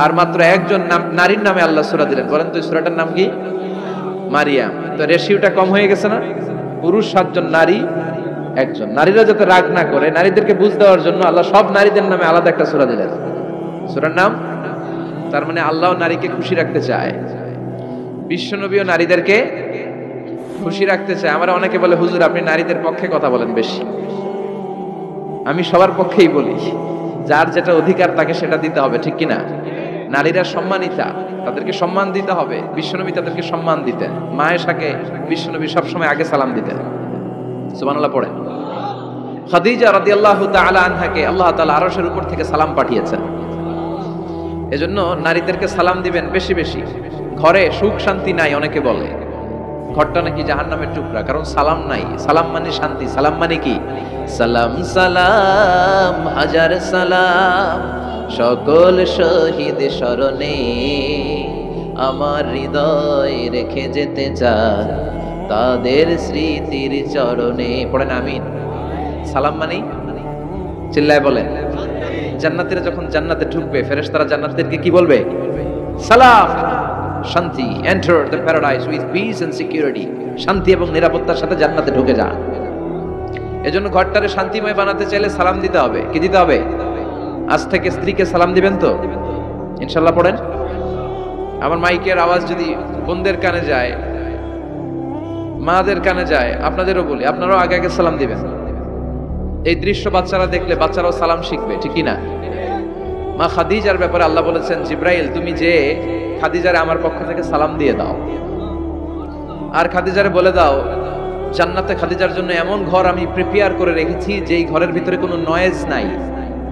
আর মাত্র একজন নারীর নামে আল্লাহ সূরা দিলেন। বলেন তো সূরাটার নাম কি? মারিয়াম। তো রেশিওটা কম হয়ে গেছে না? পুরুষ 7 জন, নারী 1 জন। নারীরা যাতে রাগ না করে, নারীদেরকে বুঝ দেওয়ার জন্য আল্লাহ সব নারীদের নামে আলাদা একটা সূরা দিলেন। সূরার নাম, তার মানে আল্লাহ নারীকে খুশি রাখতে চায়, বিশ্বনবীও নারীদেরকে খুশি রাখতে চায়। আমরা অনেকে বলে হুজুর আপনি নারীদের পক্ষে কথা বলেন বেশি। আমি সবার পক্ষেই বলি, যার যেটা অধিকার তাকে সেটা দিতে হবে, ঠিক কিনা? নারীরা সম্মানিতা, তাদেরকে সম্মান দিতে হবে। বিশ্বনবী তাদেরকে সম্মান দিতেন। মা আয়েশাকে বিশ্বনবী সবসময় আগে সালাম দিতেন। সুবহানাল্লাহ পড়ে। খাদিজা রাদিয়াল্লাহু তাআলা আনহাকে আল্লাহ তাআলা আরশের উপর থেকে সালাম পাঠিয়েছেন। এজন্য নারীদেরকে সালাম দিবেন বেশি বেশি। ঘরে সুখ শান্তি নাই, অনেকে বলে ঘরটা নাকি জাহান্নামের টুকরা, কারণ সালাম নাই। সালাম মানে শান্তি। সালাম মানে কি? সালাম সালাম হাজার সালাম সকল শহীদ স্মরণে, আমার হৃদয় রেখে যেতে চায় তাদের স্মৃতির চরণে। পড়েন আমিন। সালাম মানে চিল্লায় বলেন। জান্নাতীরা যখন জান্নাতে ঢুকবে, ফেরেশতারা জান্নাতীদেরকে কি বলবে? সালাম, শান্তি। Enter the paradise with peace and security. শান্তি এবং নিরাপত্তার সাথে জান্নাতে ঢুকে যান। এজন্য ঘরটারে শান্তিময় বানাতে চাইলে সালাম দিতে হবে। কি দিতে হবে? আজ থেকে স্ত্রীকে সালাম দিবেন তো ইনশাআল্লাহ। পড়েন। আমার মাইকের আওয়াজ যদি বোনদের কানে যায়, মাদের কানে যায়, আপনাদেরও বলি আপনারাও আগে আগে সালাম দিবেন। এই দৃশ্য বাচ্চারা দেখলে বাচ্চারাও সালাম শিখবে, ঠিক কিনা? মা খাদিজার ব্যাপারে আল্লাহ বলেছেন, জিব্রাইল তুমি যে খাদিজারে আমার পক্ষ থেকে সালাম দিয়ে দাও, আর খাদিজারে বলে দাও জান্নাতে খাদিজার জন্য এমন ঘর আমি প্রিপেয়ার করে রেখেছি যেই ঘরের ভিতরে কোনো নয়েজ নাই,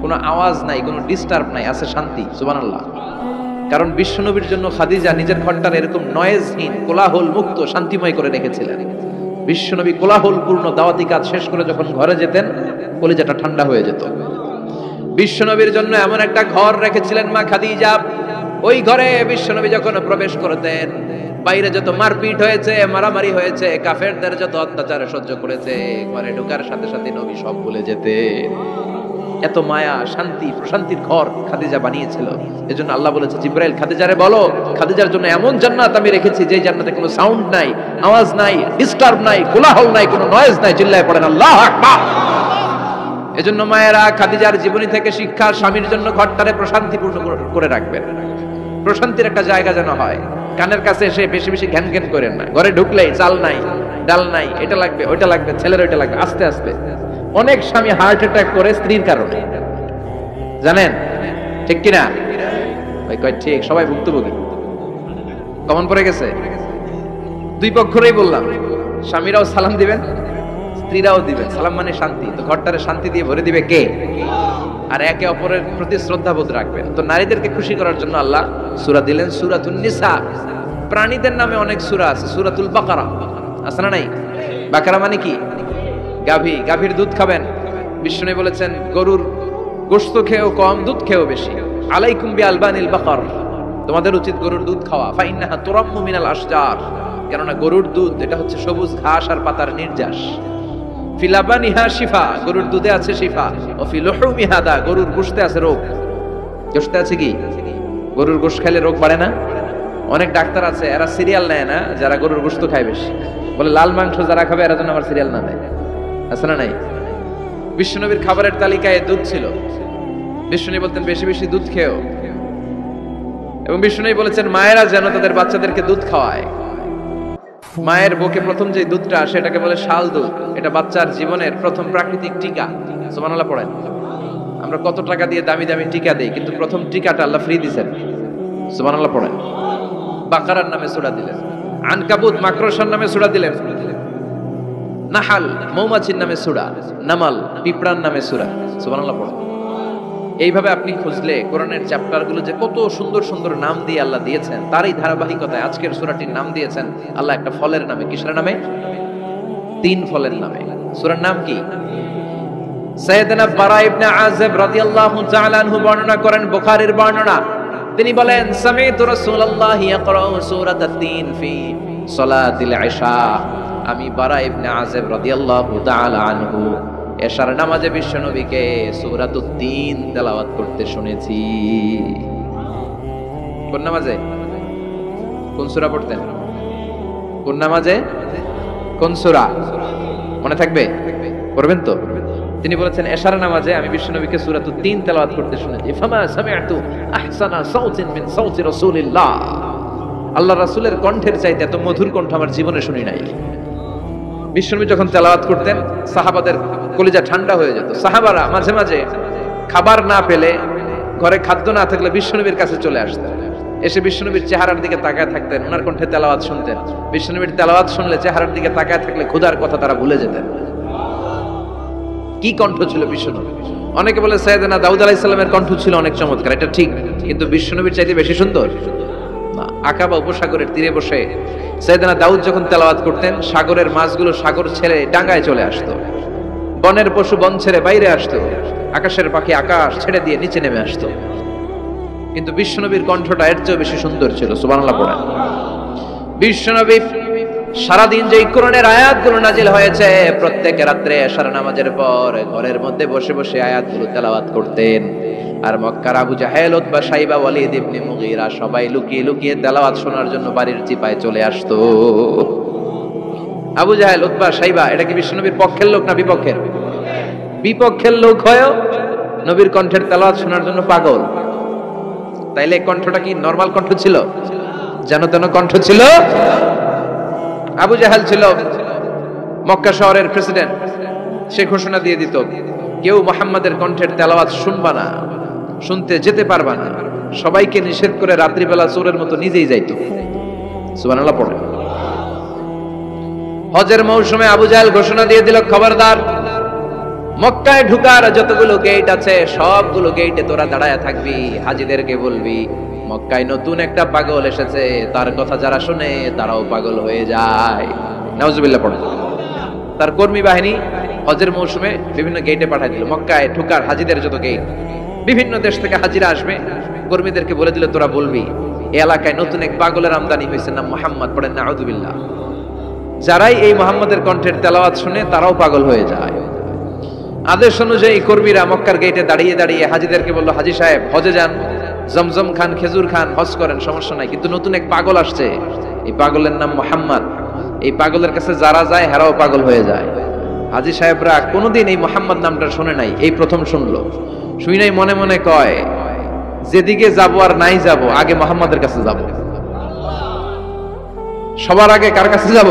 কোনো আওয়াজ নাই, কোনো ডিস্টার্ব নাই, আছে শান্তি। সুবহানাল্লাহ। কারণ বিশ্বনবীর জন্য খাদিজা নিজের ঘরটার এরকম নয়েজহীন, কোলাহল মুক্ত, শান্তিময় করে রেখেছিলেন। বিশ্বনবী কোলাহল পূর্ণ দাওয়াতি কাজ শেষ করে যখন ঘরে যেতেন, কলিজাটা ঠান্ডা হয়ে যেত। বিশ্বনবীর জন্য এমন একটা ঘর রেখেছিলেন মা খাদিজা, ওই ঘরে বিশ্বনবী যখন প্রবেশ করতেন, বাইরে যত মারপিট হয়েছে, মারামারি হয়েছে, কাফেরদের যত অত্যাচার সহ্য করেছে, ঘরে ঢোকার সাথে সাথে নবী সব ভুলে যেতেন। এত মায়া, শান্তি, প্রশান্তির ঘর খাদিজা বানিয়েছিল। এজন্য আল্লাহ বলেছে, জিব্রাইল খাদিজারে বলো খাদিজার জন্য এমন জান্নাত আমি রেখেছি যে জান্নাতে কোনো সাউন্ড নাই, আওয়াজ নাই, ডিস্টার্ব নাই, কোলাহল নাই, কোনো নয়েজ নাই। চিল্লায় পড়েন আল্লাহু আকবার। এজন্য মায়েরা খাদিজার জীবনী থেকে শিক্ষা, স্বামীর জন্য ঘরটারে প্রশান্তিপূর্ণ করে রাখবেন। প্রশান্তির একটা জায়গা যেন হয়। কানের কাছে এসে বেশি বেশি ঘ্যান ঘ্যান করেন না। ঘরে ঢুকলেই চাল নাই, ডাল নাই, এটা লাগবে, ওইটা লাগবে, ছেলের ওইটা লাগবে। আস্তে আস্তে অনেক স্বামী হার্ট অ্যাটাক করে স্ত্রীর কারণে, জানেন ঠিক কিনা? ওই কয় ঠিক, সবাই ভুক্তভোগী, কমন পড়ে গেছে। দুই পক্ষেরই বললাম, স্বামীরাও সালাম দিবেন, স্ত্রীরাও দিবেন। সালাম মানে শান্তি। তো ঘরটারে শান্তি দিয়ে ভরে দিবে কে? আর একে অপরের প্রতি শ্রদ্ধাবোধ রাখবেন। তো নারীদেরকে খুশি করার জন্য আল্লাহ সূরা দিলেন, সূরাতুন নিসা। প্রাণীদের নামে অনেক সূরা আছে, সূরাতুল বাকারা আছে না নাই? বাকারা মানে কি? গাভী। গাভীর দুধ খাবেন। বিষ্ণু বলেছেন গরুর গোশত খেয়েও কম, দুধ খেয়েও বেশি। আলাইকুম বিআলবানিল বাকার, তোমাদের উচিত গরুর দুধ খাওয়া। ফাইন্নাহা তুরাম্মু মিনাল আশজার, কেননা গরুর দুধ এটা হচ্ছে সবুজ ঘাস আর পাতার নির্যাস। ফিলাবানিহা শিফা, গরুর দুধে আছে শিফা। ও ফি লুহুমিহা দা, গরুর গোশতে আছে রোগ। গোশতে আছে কি? গরুর গোশত খেলে রোগ বাড়ে না? অনেক ডাক্তার আছে এরা সিরিয়াল নেয় না, যারা গরুর গোশত খায় বেশি, বলে লাল মাংস যারা খাবে এরা যেন আমার সিরিয়াল না নেয়। আছে না নাই? বিশ্বনবীর খাবারের তালিকায় দুধ ছিল। বিশ্বনবী বলতেন বেশি বেশি দুধ খেও, এবং বিশ্বনবী বলেছেন মায়েরা যেন তাদের বাচ্চাদেরকে দুধ খাওয়ায়। মায়ের বুকে প্রথম যে দুধটা আসে এটাকে বলে শাল দুধ। এটা বাচ্চার জীবনের প্রথম প্রাকৃতিক টিকা। সুবহানাল্লাহ পড়েন। আমরা কত টাকা দিয়ে দামি দামি টিকা দেই, কিন্তু প্রথম টিকাটা আল্লাহ ফ্রি দিয়েছেন। সুবহানাল্লাহ পড়েন। বাকারার নামে সূরা দিলেন, আনকাবুত মাকড়সার নামে সূরা দিলেন, নাহাল মৌমাছির নামে সূরা, নামাল পিঁপড়ার নামে সূরা। সুবহানাল্লাহ পড়েন। এইভাবে আপনি খুঁজলে কোরআনের চ্যাপ্টারগুলো যে কত সুন্দর সুন্দর নাম দিয়ে আল্লাহ দিয়েছেন, তারই ধারাবাহিকতায় আজকের সূরাটির নাম দিয়েছেন আল্লাহ একটা ফলের নামে। কিসের নামে? 3 ফলের নামে। সূরার নাম কি? সাইয়েদনা বারা ইবনে আযিব রাদিয়াল্লাহু তাআলা আনহু বর্ণনা করেন, বুখারীর বর্ণনা। তিনি বলেন সামি'তু রাসূলুল্লাহি ইয়াকরাউ সূরাতাত তিন ফি সালাতিল ইশা। আমি বারা ইবনে আযিব রাদিয়াল্লাহু তাআলা আনহু এশার নামাজে বিশ্বনবীকে সূরাতুত তিন তেলাওয়াত করতে শুনেছি। কোন নামাজে? কোন সূরা পড়তেন? কোন নামাজে? কোন সূরা মনে থাকবে? পড়বেন তো? তিনি বলেছেন এশার নামাজে আমি বিশ্বনবীকে সূরাতুত তিন তেলাওয়াত করতে শুনেছি। ফামা সামি'তু আহসানা সাউতিন মিন সাউতি রাসূলিল্লাহ, আল্লাহর রাসূলের কণ্ঠের চাইতে এত মধুর কণ্ঠ আমার জীবনে শুনি নাই। বিশ্বনবী যখন তেলাওয়াত করতেন সাহাবাদের কলিজা ঠান্ডা হয়ে যেত। সাহাবারা মাঝে মাঝে খাবার না পেলে, ঘরে খাদ্য না থাকলে বিশ্বনবীর কাছে চলে আসতেন, এসে বিশ্বনবীর চেহারার দিকে তাকায় থাকতেন, ওনার কণ্ঠে তেলাওয়াত শুনতেন। বিশ্বনবীর তেলাওয়াত শুনলে চেহারার দিকে তাকায় থাকলে ক্ষুধার কথা তারা ভুলে যেতেন। কি কণ্ঠ ছিল বিশ্বনবী! অনেকে বলে সাইয়েদনা দাউদ আলাইহিস সালামের কণ্ঠ ছিল অনেক চমৎকার, এটা ঠিক, কিন্তু বিশ্বনবীর চাইতে বেশি সুন্দর না। আকাবা উপসাগরের তীরে বসে সাইয়েদনা দাউদ যখন তেলাওয়াত করতেন, সাগরের মাছগুলো সাগর ছেড়ে ডাঙায় চলে আসতো, বনের পশু বন ছেড়ে বাইরে আসতো, আকাশের পাখি আকাশ ছেড়ে দিয়ে নিচে নেমে আসতো, কিন্তু বিশ্বনবীর কণ্ঠটা এর চেয়ে বেশি সুন্দর ছিল। সুবহানাল্লাহ পড়েন। বিশ্বনবী সারাদিন যে কোরআনের আয়াতগুলো নাজিল হয়েছে, প্রত্যেক রাত্রে এশার নামাজের পর ঘরের মধ্যে বসে বসে আয়াতগুলো তেলাওয়াত করতেন। আর মক্কার আবু জাহেল, উতবা, শাইবা, ওয়ালিদ ইবনে মুগীরা সবাই লুকিয়ে লুকিয়ে তেলাওয়াত শোনার জন্য বাড়ির চিপায় চলে আসতো। আবু জাহেল, উতবা, শাইবা এটা কি বিশ্বনবীর পক্ষের লোক না বিপক্ষের? বিপক্ষের লোক হয়েও নবীর কণ্ঠের তেলাওয়াত শোনার জন্য পাগল। তাইলে কণ্ঠটা কি নরমাল কণ্ঠ ছিল? যেন তেন কণ্ঠ ছিল? আবু জাহেল ছিল মক্কা শহরের প্রেসিডেন্ট, সে ঘোষণা দিয়ে দিত কেউ মুহাম্মাদের কণ্ঠের তেলাওয়াত শুনবা না, শুনতে যেতে পারবা না, সবাইকে নিষেধ করে রাত্রিবেলা চোরের মতো নিজেই যাইতো। সুবহানাল্লাহ পড়ে। হজের মৌসুমে আবু জাহেল ঘোষণা দিয়ে দিল, খবরদার, মক্কায় ঢুকার যতগুলো গেট আছে সবগুলো গেটে তোরা দাঁড়ায় থাকবি, হাজীদেরকে বলবি মক্কায় নতুন একটা পাগল এসেছে, তার কথা যারা শুনে তারাও পাগল হয়ে যায়। নাউজুবিল্লাহ পড়ে। তার কর্মী বাহিনী হজের মৌসুমে বিভিন্ন গেটে পাঠায় দিল, মক্কায় ঢুকার হাজীদের যত গেট, বিভিন্ন দেশ থেকে হাজীরা আসবে, কর্মীদেরকে বলে দিল তোরা বলবি এই এলাকায় নতুন এক পাগলের আমদানি হয়েছে, নাম মুহাম্মদ। পড়েন নাউজুবিল্লাহ। যারাই এই মুহাম্মাদের কণ্ঠের তেলাওয়াত শুনে তারাও পাগল হয়ে যায়। আদেশ অনুযায়ী কর্মীরা মক্কার গেটে দাঁড়িয়ে দাঁড়িয়ে হাজীদেরকে বলল, হাজী সাহেব হজে যান, জমজম খান, খেজুর খান, হজ করেন, সমস্যা নাই, কিন্তু নতুন এক পাগল আসছে, এই পাগলের নাম মুহাম্মদ, এই পাগলের কাছে যারা যায় হেরাও পাগল হয়ে যায়। হাজী সাহেবরা কোনোদিন এই মুহাম্মদ নামটা শুনে নাই, এই প্রথম শুনলো। শুই নাই, মনে মনে কয় যেদিকে যাব আর নাই যাব, আগে মুহাম্মাদের কাছে যাব। সবার আগে কার কাছে যাব?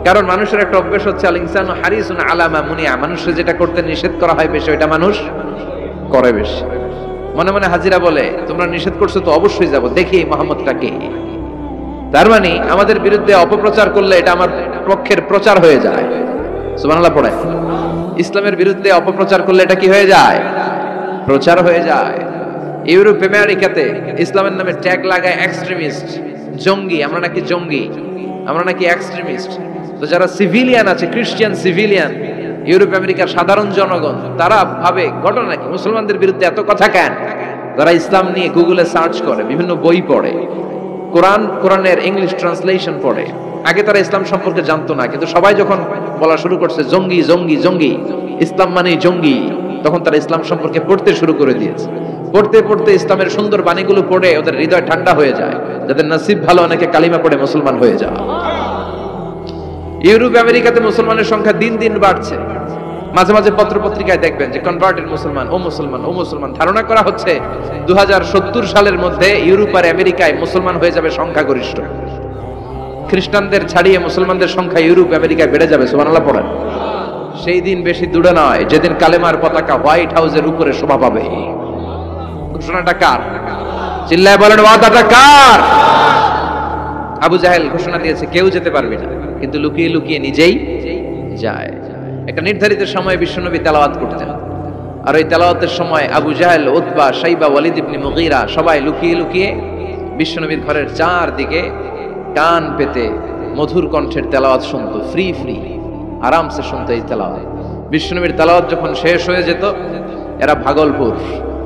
কারণ মানুষের একটা অভ্যাস হচ্ছে আল ইনসানু হারিসুন আলা মা মুনিয়া, মানুষের যেটা করতে নিষেধ করা হয় বেশি ওইটা মানুষ করে বেশি। মনে মনে হাজিরা বলে তোমরা নিষেধ করছো তো অবশ্যই যাব, দেখি মুহাম্মদটা কে। তার মানে আমাদের বিরুদ্ধে অপপ্রচার করলে এটা আমার পক্ষের প্রচার হয়ে যায়। সুবহানাল্লাহ পড়ে। ইসলামের বিরুদ্ধে অপপ্রচার করলে এটা কি হয়ে যায়? প্রচার হয়ে যায়। ইউরোপ আমেরিকাতে ইসলামের নামে ট্যাগ লাগায় এক্সট্রিমিস্ট, জঙ্গি, আমরা নাকি জঙ্গি, আমরা নাকি এক্সট্রিমিস্ট। তো যারা সিভিলিয়ান আছে, খ্রিস্টান সিভিলিয়ান, ইউরোপ আমেরিকার সাধারণ জনগণ, তারা ভাবে ঘটনা নাকি মুসলমানদের বিরুদ্ধে এত কথা কেন? যারা ইসলাম নিয়ে গুগলে সার্চ করে, বিভিন্ন বই পড়ে, কোরআনের ইংলিশ ট্রান্সলেশন পড়ে, আগে তারা ইসলাম সম্পর্কে জানতো না, কিন্তু সবাই যখন বলা শুরু করছে জঙ্গি জঙ্গি জঙ্গি, ইসলাম মানে জঙ্গি, তখন তারা ইসলাম সম্পর্কে পড়তে শুরু করে দিয়েছে। পড়তে পড়তে ইসলামের সুন্দর বাণীগুলো পড়ে ওদের হৃদয় ঠান্ডা হয়ে যায়। যাদের নসিব ভালো, অনেকে কালিমা পড়ে মুসলমান হয়ে যায়। ইউরোপ আমেরিকাতে মুসলমানের সংখ্যা দিন দিন বাড়ছে। মাঝে মাঝে পত্র পত্রিকায় দেখবেন যে কনভার্টেড মুসলমান, ও মুসলমান, ও মুসলমান। ধারণা করা হচ্ছে 2070 সালের মধ্যে ইউরোপ আর আমেরিকায় মুসলমান হয়ে যাবে সংখ্যাগরিষ্ঠ। খ্রিস্টানদের ছাড়িয়ে মুসলমানদের সংখ্যা ইউরোপ আমেরিকায় বেড়ে যাবে। সুবহানাল্লাহ পড়েন। সেই দিন বেশি দূরে নয় যেদিন কালেমার পতাকা হোয়াইট হাউসের উপরে শোভা পাবে। ঘোষণাটা কার? চিল্লায় বলেন, ওয়াদাটা কার? আবু জাহেল ঘোষণা দিয়েছে কেউ যেতে পারবে না, কিন্তু লুকিয়ে লুকিয়ে নিজেই যায়। একটা নির্ধারিত সময়ে বিশ্বনবী তেলাওয়াত করতেন, আর ওই তেলাওয়াতের সময় আবু জাহেল, উতবা, শাইবা, ওয়ালিদ ইবনে মুগীরা সবাই লুকিয়ে লুকিয়ে বিশ্বনবীর ঘরের চারদিকে কান পেতে মধুর কণ্ঠের তেলাওয়াত শুনতো। ফ্রি ফ্রি আরামসে শুনতো এই তেলাওয়াত। বিশ্বনবীর তেলাওয়াত যখন শেষ হয়ে যেত, এরা ভাগলপুর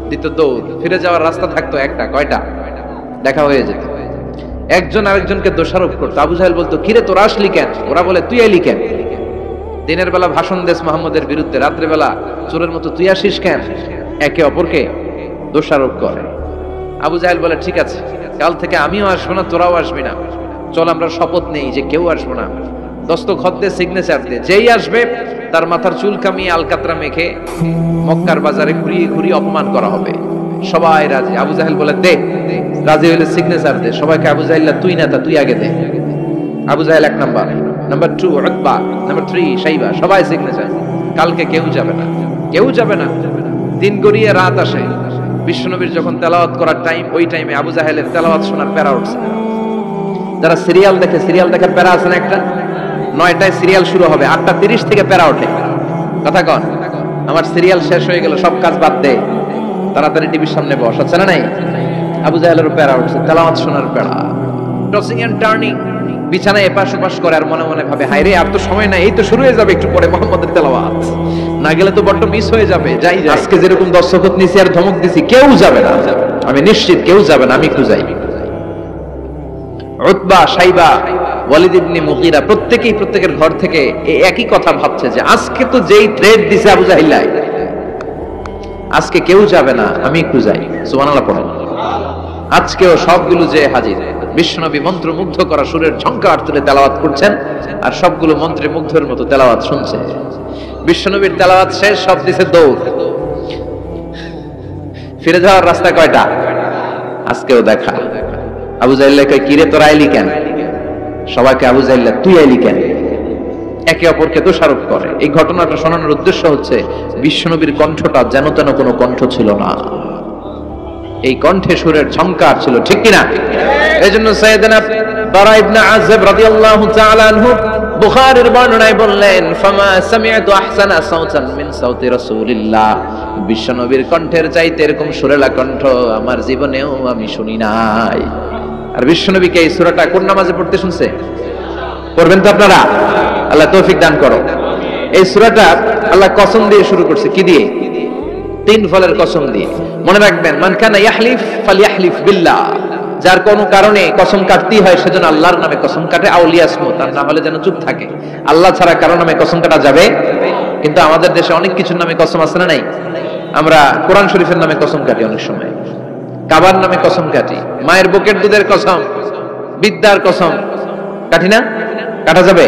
দিত দৌড়। ফিরে যাওয়ার রাস্তা থাকতো একটা, কয়টা? দেখা হয়ে যেত। একজন আরেকজনকে দোষারোপ করতো। আবু জাহেল বলতো, কিরে তোরা আসলি কেন? ওরা বলে, তুই এলি কেন? দিনের বেলা ভাষণ দেস মুহাম্মদের বিরুদ্ধে, রাত্রে বেলা চোরের মতো তুই আসিস কেন? একে অপরকে দোষারোপ করে। আবু জাহেল বলে ঠিক আছে, কাল থেকে আমিও আসবো না, তোরাও আসবি না, চল আমরা শপথ নেই যে কেউ আসবো না। দস্তখত দিয়ে সিগনেচার দিয়ে যেই আসবে তার মাথার চুল কামিয়ে আলকাতরা মেখে মক্কার বাজারে ঘুরিয়ে ঘুরিয়ে অপমান করা হবে। সবাই রাজি। আবু জাহেল বলে দে, রাজি হইলে সিগনেচার দে। সবাইকে আবু জাহেল তুই না তা তুই আগে দে। আবু জাহেল 1 নাম্বার, নাম্বার 2 উতবা, নাম্বার 3 শাইবা, সবাই সিগনেচার। কালকে কেউ যাবে না, কেউ যাবে না। দিন গড়িয়ে রাত আসে, বিশ্বনবীর যখন তেলাওয়াত করার টাইম, ওই টাইমে আবু জাহেলের তেলাওয়াত শোনার প্যারা উঠছে। যারা সিরিয়াল দেখে, সিরিয়াল দেখার প্যারা আছে না একটা, 9টায় সিরিয়াল শুরু হবে, 8:30 থেকে প্যারা ওঠে। কথা কন, আমার সিরিয়াল শেষ হয়ে গেল, সব কাজ বাদ দে, তাড়াতাড়ি টিভির সামনে বস, আছে না নাই? আবু জাহেলের প্যারা উঠছে, তেলাওয়াত শোনার প্যারা। টসিং এন্ড টার্নিং, বিছানায় এপাশ ওপাশ করে আর মনে মনে ভাবে, হায় রে আর তো সময় নাই, এই তো শুরু হয়ে যাবে একটু পরে মুহাম্মদের তেলাওয়াত, না গেলে তো বড্ড মিস হয়ে যাবে। যাই আজকে যেরকম দস্তখত নিছি আর ধমক দিছি, কেউ যাবে না, আমি নিশ্চিত কেউ যাবে না, আমি একটু যাই। উতবা, শাইবা, ওয়ালিদ ইবনে মুগীরা প্রত্যেকেই প্রত্যেকের ঘর থেকে এই একই কথা ভাবছে যে আজকে তো যেই থ্রেড দিছে আবু জাহিল, আজকে কেউ যাবে না, আমি একটু যাই। সুবহানাল্লাহ পড়ো। আজকেও সবগুলো যে হাজির। বিশ্বনবী মন্ত্রমুগ্ধ করা সুরের ঝংকার তুলে তেলাওয়াত করছেন, আর সবগুলো মন্ত্রে মুগ্ধের মতো তেলাওয়াত শুনছে। বিশ্বনবীর তেলাওয়াত শেষ, সব দিছে দৌড়। ফিরে যাওয়ার রাস্তা কয়টা? আজকেও দেখা। আবু জাহেল কয়, কিরে তোরা আইলি কেন? সবাইকে আবু জাহেল তুই আইলি কেন? একে অপরকে দোষারোপ করে। এই ঘটনাটা শোনানোর উদ্দেশ্য হচ্ছে বিশ্বনবীর কণ্ঠটা যেন তেন কোনো কণ্ঠ ছিল না, এই কণ্ঠে সুরের ঝংকার ছিল, ঠিক কিনা? এজন্য সাইয়েদনা বারা ইবনে আযিব রাদিয়াল্লাহু তাআলা আনহু বুখারীর বর্ণনায় বললেন, ফামা সামি'তু আহসানা সাওতান মিন সাওতি রাসূলিল্লাহ, বিশ্বনবীর কণ্ঠের চাইতে এরকম সুরেলা কণ্ঠ আমার জীবনেও আমি শুনি নাই। আর বিশ্বনবীকে এই সূরাটা কোন নামাজে পড়তে শুনছে? পড়বেন তো আপনারা? আল্লাহ তৌফিক দান করো। এই সূরাটা আল্লাহ কসম দিয়ে শুরু করছে, কি দিয়ে? 3 ফলের কসম দিয়ে। মনে রাখবেন, মান কানা ইয়াহলিফ ফালইয়াহলিফ বিল্লাহ, যার কোনো কারণে কসম কাটতেই হয় সেজন্য আল্লাহর নামে কসম কাটে, আউলিয়া ইসমত, আর না হলে যেন চুপ থাকে। আল্লাহ ছাড়া কারো নামে কসম কাটা যাবে? কিন্তু আমাদের দেশে অনেক কিছুর নামে কসম আছে না নাই? আমরা কোরআন শরীফের নামে কসম কাটি, অনেক সময় কাবার নামে কসম কাটি, মায়ের বুকের দুধের কসম, বিদ্যার কসম কাটি না? কাটা যাবে?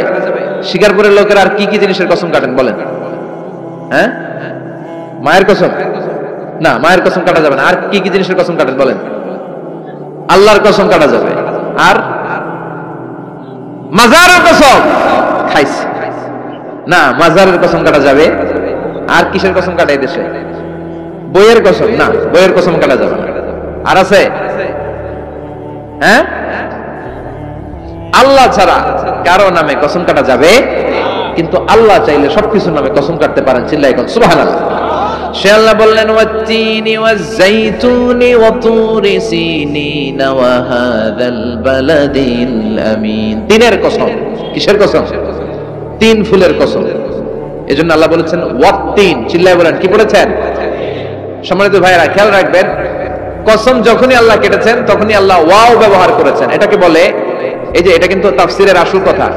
শিকারপুরের লোকেরা আর কি কি জিনিসের কসম কাটেন বলেন? হ্যাঁ, মায়ের কসম না, মায়ের কসম কাটা যাবে না। আর কি কি জিনিসের কসম কাটেন বলেন? আল্লাহর কসম কাটা যাবে। আর মাজারের কসম খাইছে না, মাজারের কসম কাটা যাবে। আর কিসের কসম কাটে এই দেশে? বইয়ের কসম না, বইয়ের কসম কাটা যাবে না। আর আছে? হ্যাঁ, আল্লাহ ছাড়া কারো নামে কসম কাটা যাবে, কিন্তু আল্লাহ চাইলে সবকিছুর নামে কসম কাটতে পারেন। চিল্লায় এখন সুবহানাল্লাহ। সে আল্লাহ বললেন, ওয়াত-তিনি ওয়াজ-যাইতুনি ওয়া তুরি সিনিন ওয়া হাযাল বালাদিল আমিন। তিনের কসম। কিসের কসম? 3 ফুলের কসম। এজন্য আল্লাহ বলেছেন ওয়াত-তিন। চিল্লায় বলেন, কি বলেছেন? সম্মানিত ভাইরা খেয়াল রাখবেন, কসম যখনই আল্লাহ কেটেছেন তখনই আল্লাহ ওয়াও ব্যবহার করেছেন। এটাকে বলে, এই যে এটা কিন্তু তাফসীরের আসল কথা,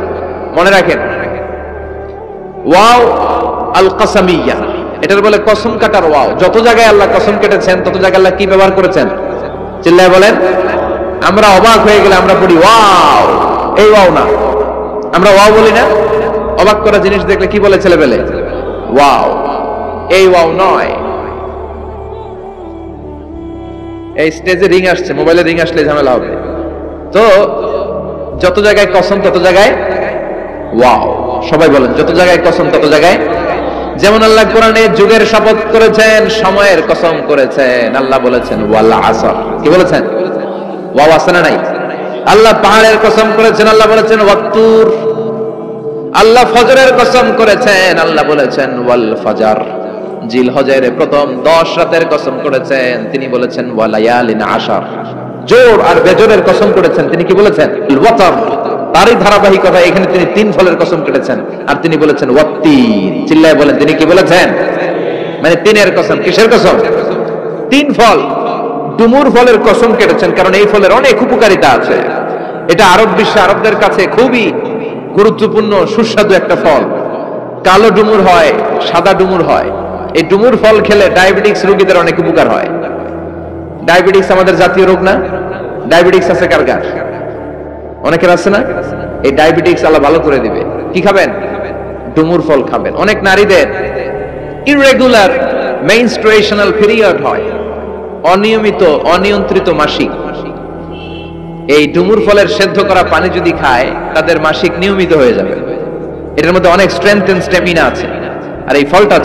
মনে রাখেন, ওয়াও আল কাসামিয়া, এটার বলে কসম কাটার ওয়াও। যত জায়গায় আল্লাহ কসম কেটেছেন তত জায়গায় আল্লাহ কি ব্যবহার করেছেন? চিল্লায় বলেন। আমরা অবাক হয়ে গেলে আমরা পড়ি ওয়াও, এই ওয়াও না, আমরা ওয়াও বলি না? অবাক করা জিনিস দেখলে কি বলে ছেলেবেলে? ওয়াও। এই ওয়াও নয়। এই স্টেজে রিং আসছে, মোবাইলে রিং আসলে ঝামেলা হবে। তো যত জায়গায় কসম তত জায়গায় ওয়াও। সবাই বলেন, যত জায়গায় কসম তত জায়গায়। যেমন আল্লাহ কোরআনে যুগের শপথ করেছেন, সময়ের কসম করেছেন। আল্লাহ বলেছেন ওয়াল আসর। কি বলেছেন? ওয়াও আছে না নাই? আল্লাহ পাহাড়ের কসম করেছেন, আল্লাহ বলেছেন ওয়াত-তুর। আল্লাহ ফজরের কসম করেছেন, আল্লাহ বলেছেন ওয়াল ফাজর। জিলহজের প্রথম 10 রাতের কসম করেছেন, তিনি বলেছেন ওয়ালায়ালিন আশর। জোর আর বেজোরের কসম করেছেন, তিনি কি বলেছেন? ওয়াতর। তারই ধারাবাহিকতা এখানে তিনি 3 ফলের কসম কেটেছেন, আর তিনি বলেছেন ওয়াত-তিন। চিল্লায় বলেন, তিনি কি বলেছেন? মানে 3-এর কসম। কিসের কসম? 3 ফল। ডুমুর ফলের কসম কেটেছেন, কারণ এই ফলের অনেক উপকারিতা আছে। এটা আরব বিশ্বে, আরবদের কাছে খুবই গুরুত্বপূর্ণ সুস্বাদু একটা ফল। কালো ডুমুর হয়, সাদা ডুমুর হয়। এই ডুমুর ফল খেলে ডায়াবেটিক্স রোগীদের অনেক উপকার হয়। ডায়াবেটিস আমাদের জাতীয় রোগ না? ডায়াবেটিস আছে কার কার? অনেকের আছে না? এই ডায়াবেটিস আল্লাহ ভালো করে দিবে। কি খাবেন? ডুমুর ফল খাবেন। অনেক নারীদের ইররেগুলার মেনস্ট্রুয়েশনাল পিরিয়ড হয়, অনিয়মিত অনিয়ন্ত্রিত মাসিক। এই ডুমুর ফলের সেদ্ধ করা পানি যদি খায়, তাদের মাসিক নিয়মিত হয়ে যাবে। এটার মধ্যে অনেক স্ট্রেংথ এন্ড স্ট্যামিনা আছে। আর এই ফলটা